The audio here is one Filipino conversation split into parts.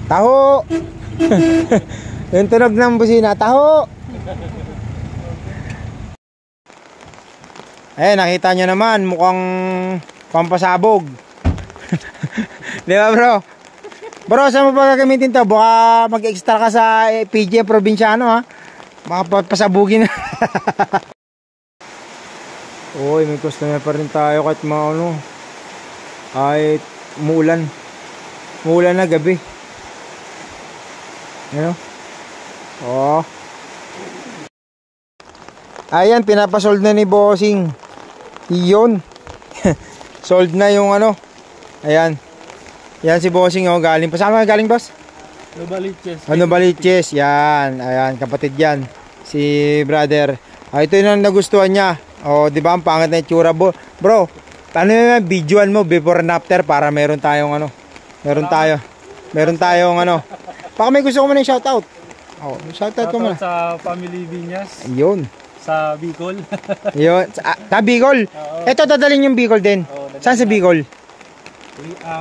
Taho. Yung tunog ng busina, taho. Nakita nyo naman, mukhang pampasabog. Di ba bro? Bro, saan mo ba gagamitin to? Baka mag-extra ka sa PJ Provinciano ha? Baka pasabugin. Uy, may customer pa rin tayo kahit kahit umuulan. Umuulan na gabi. Oh. Ayan, pinapasold na ni Bossing. Iyon. Sold na yung Ayan. Yan si Bossing galing. Pasama galing boss? Novaliches. Novaliches. Yan. Ayan, kapatid yan. Si brother. Ito yung nagustuhan niya. Di ba ang pangit na itsura bro? Ano yung videoan mo before and after para meron tayong Meron tayong Baka may gusto ko muna yung shoutout. Shoutout ko muna. Sa Family Viñas. Ayun. Sa Bicol. Ayun. Sa Bicol. Ito dadalhin yung Bicol din. Saan sa Bicol?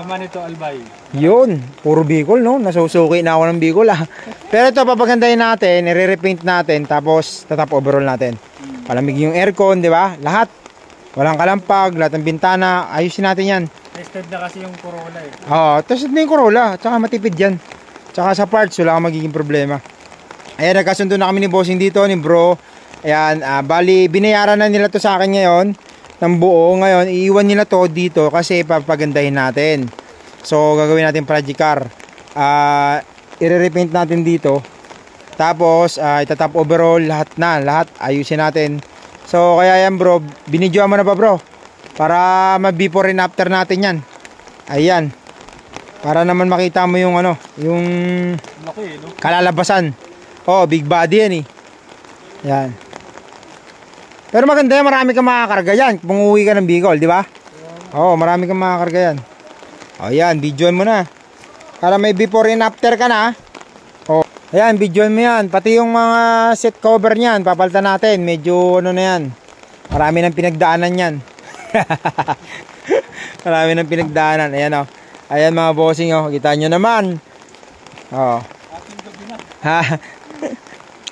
Manito Albay. Yun. Puro Bicol no. Nasusuki na ako ng Bicol Pero ito papagandahin natin. I-repaint natin. Tapos tatap overall natin. Palamig yung aircon. Di ba? Lahat. Walang kalampag. Lahat ng bintana. Ayusin natin yan. Tested na kasi yung Corolla tested na yung Corolla. Tsaka matipid yan. Tsaka sa parts wala kang magiging problema. Ayan, nagkasundo na kami ni Bossing dito, ni bro. Ayan, bali binayaran na nila to sa akin ngayon ng buo. Ngayon iiwan nila to dito kasi papagandahin natin. So gagawin natin project car. I-repaint natin dito. Tapos itatap overall lahat ayusin natin. So kaya yan bro, binidyoan mo na ba bro? Para ma-before and after natin yan. Ayan. Para naman makita mo yung yung laki, no? Kalalabasan. Big body yan Yan. Pero maganda yan, marami kang makakarga yan kung uwi ka ng Bicol, di ba? Marami kang makakarga yan. Ayan, videoan mo na. Para may before and after ka na. Ayan, videoan mo yan. Pati yung mga set cover niyan, papalitan natin. Medyo na yan. Marami nang pinagdaanan yan. Marami nang pinagdaanan. Ayan Ayan mga bossing kita nyo naman.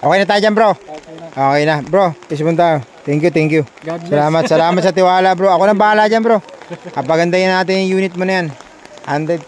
Okay na tayo dyan bro. Okay na bro. Peace tayo. Thank you. Salamat sa tiwala bro. Ako na bahala dyan bro. Kapagandahin natin yung unit mo na yan. 100%.